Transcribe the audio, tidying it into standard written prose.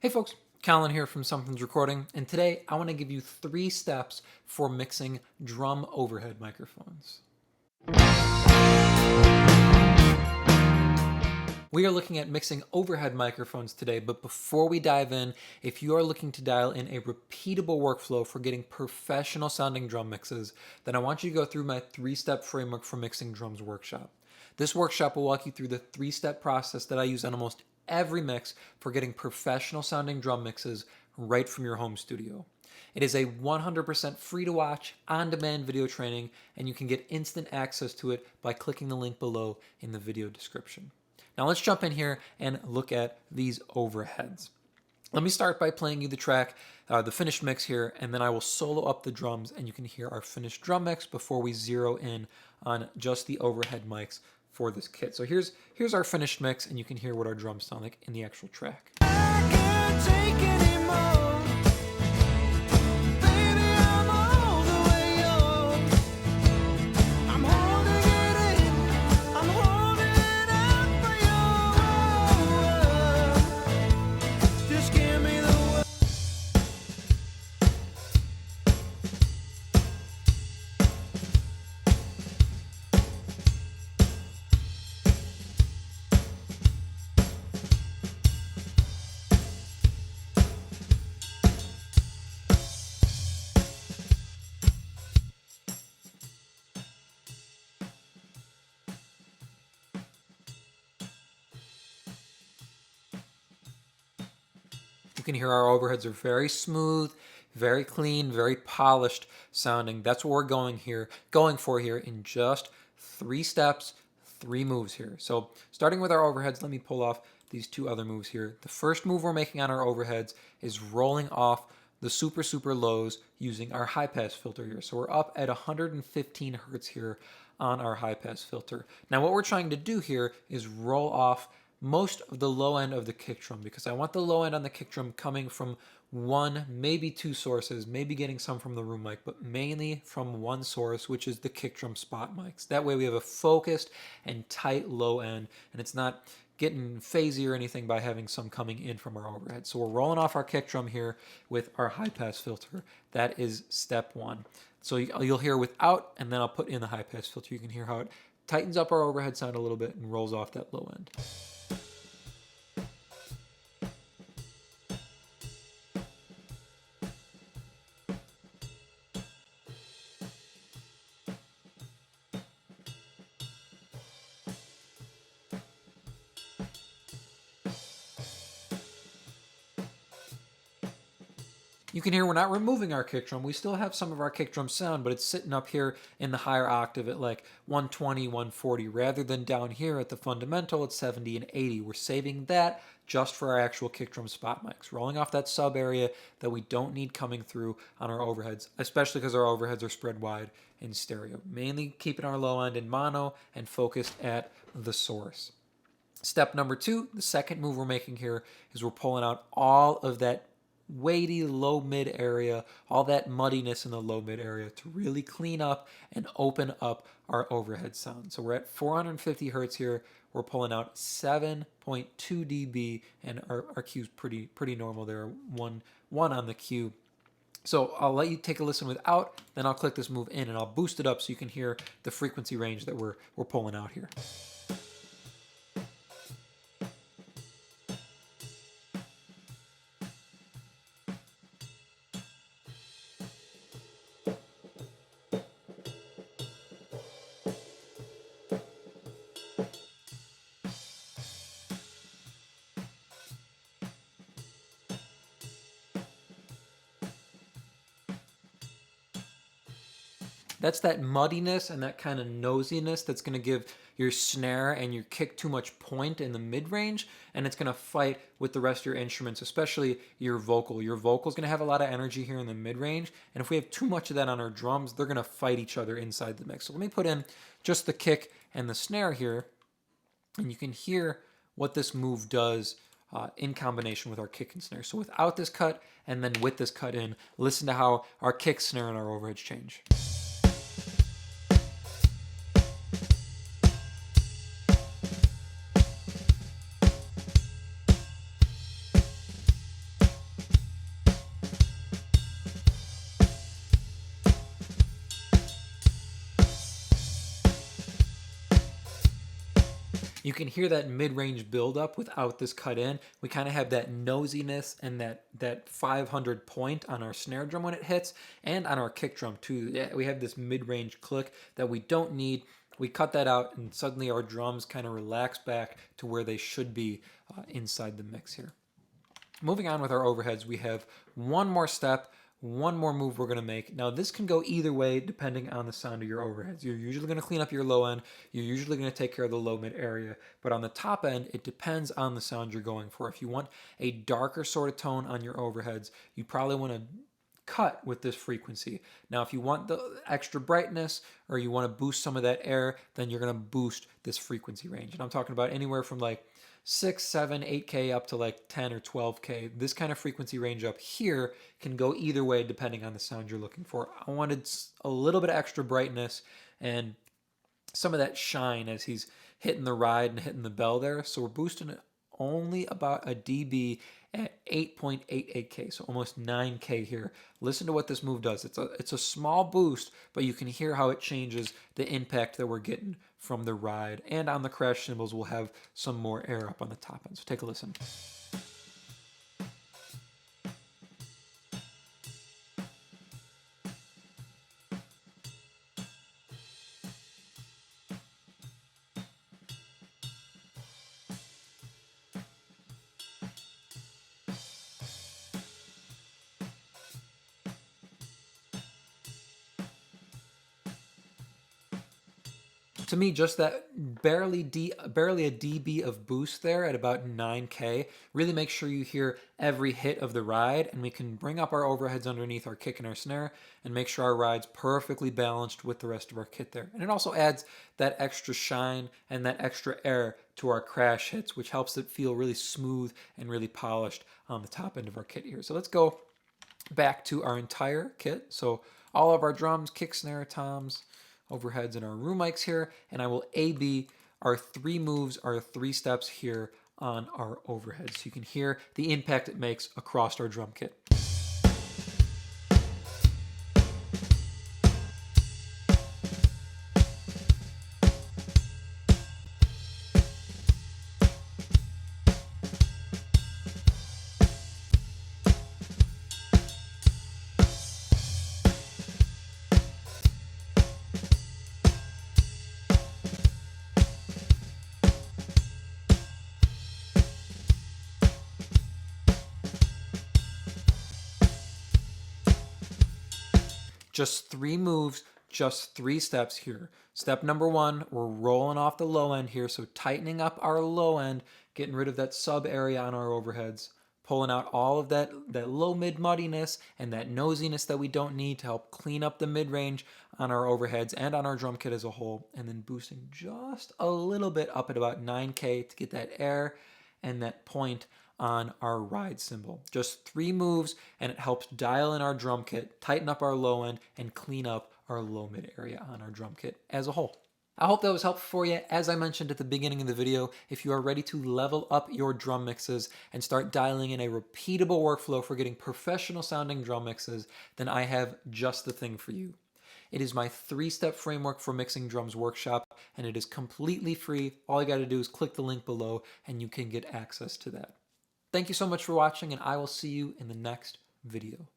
Hey folks, Colin here from Sumthins Recording, and today I want to give you 3 steps for mixing drum overhead microphones. We are looking at mixing overhead microphones today, but before we dive in, if you are looking to dial in a repeatable workflow for getting professional sounding drum mixes, then I want you to go through my 3-step framework for mixing drums workshop. This workshop will walk you through the 3-step process that I use on almost every mix for getting professional sounding drum mixes right from your home studio. It is a 100% free to watch, on-demand video training, and you can get instant access to it by clicking the link below in the video description. Now let's jump in here and look at these overheads. Let me start by playing you the track, the finished mix here, and then I will solo up the drums and you can hear our finished drum mix before we zero in on just the overhead mics for this kit. So here's our finished mix and you can hear what our drums sound like in the actual track. I can't take anymore. You can hear our overheads are very smooth, very clean, very polished sounding. That's what we're going for here in just 3 steps, 3 moves here. So starting with our overheads, let me pull off these 2 other moves here. The first move we're making on our overheads is rolling off the super lows using our high pass filter here. So we're up at 115 hertz here on our high pass filter. Now what we're trying to do here is roll off most of the low end of the kick drum because I want the low end on the kick drum coming from 1, maybe 2 sources, maybe getting some from the room mic, but mainly from 1 source, which is the kick drum spot mics. That way we have a focused and tight low end, and it's not getting phasey or anything by having some coming in from our overhead. So we're rolling off our kick drum here with our high pass filter. That is step 1. So you'll hear without, and then I'll put in the high pass filter. You can hear how it tightens up our overhead sound a little bit and rolls off that low end. You can hear we're not removing our kick drum. We still have some of our kick drum sound, but it's sitting up here in the higher octave at like 120, 140, rather than down here at the fundamental at 70 and 80. We're saving that just for our actual kick drum spot mics, rolling off that sub area that we don't need coming through on our overheads, especially because our overheads are spread wide in stereo. Mainly keeping our low end in mono and focused at the source. Step number 2, the second move we're making here is we're pulling out all of that weighty low mid area, all that muddiness in the low mid area to really clean up and open up our overhead sound. So we're at 450 hertz here. We're pulling out 7.2 dB, and our cue's pretty normal there. One on the cue. So I'll let you take a listen without, then I'll click this move in and I'll boost it up so you can hear the frequency range that we're pulling out here. That's that muddiness and that kind of nosiness that's going to give your snare and your kick too much point in the mid-range, and it's going to fight with the rest of your instruments, especially your vocal. Your vocal's going to have a lot of energy here in the mid-range, and if we have too much of that on our drums, they're going to fight each other inside the mix. So let me put in just the kick and the snare here, and you can hear what this move does in combination with our kick and snare. So without this cut and then with this cut in, listen to how our kick, snare, and our overheads change. You can hear that mid-range buildup without this cut in. We kind of have that nosiness and that 500 point on our snare drum when it hits, and on our kick drum too. Yeah, we have this mid-range click that we don't need. We cut that out, and suddenly our drums kind of relax back to where they should be inside the mix here. Moving on with our overheads, we have one more step, one more move we're going to make. Now, this can go either way depending on the sound of your overheads. You're usually going to clean up your low end. You're usually going to take care of the low mid area. But on the top end, it depends on the sound you're going for. If you want a darker sort of tone on your overheads, you probably want to cut with this frequency. Now, if you want the extra brightness or you want to boost some of that air, then you're going to boost this frequency range. And I'm talking about anywhere from like 6, 7, 8K up to like 10 or 12K. This kind of frequency range up here can go either way depending on the sound you're looking for. I wanted a little bit of extra brightness and some of that shine as he's hitting the ride and hitting the bell there. So we're boosting it only about a dB at 8.88K, so almost 9K here. Listen to what this move does. It's a small boost, but you can hear how it changes the impact that we're getting from the ride. And on the crash cymbals, we'll have some more air up on the top end. So take a listen. To me, just that barely a dB of boost there at about 9K really makes sure you hear every hit of the ride, and we can bring up our overheads underneath our kick and our snare and make sure our ride's perfectly balanced with the rest of our kit there. And it also adds that extra shine and that extra air to our crash hits, which helps it feel really smooth and really polished on the top end of our kit here. So let's go back to our entire kit. So all of our drums, kick, snare, toms, overheads, and our room mics here, and I will A-B our three moves, our three steps here on our overheads. So you can hear the impact it makes across our drum kit. Just three moves, just three steps here. Step number one, we're rolling off the low end here, so tightening up our low end, getting rid of that sub area on our overheads, pulling out all of that low mid muddiness and that nosiness that we don't need to help clean up the mid range on our overheads and on our drum kit as a whole, and then boosting just a little bit up at about 9K to get that air and that point on our ride cymbal. Just three moves, and it helps dial in our drum kit, tighten up our low end, and clean up our low mid area on our drum kit as a whole. I hope that was helpful for you. As I mentioned at the beginning of the video, if you are ready to level up your drum mixes and start dialing in a repeatable workflow for getting professional sounding drum mixes, then I have just the thing for you. It is my 3-step framework for mixing drums workshop, and it is completely free. All you got to do is click the link below and you can get access to that. Thank you so much for watching, and I will see you in the next video.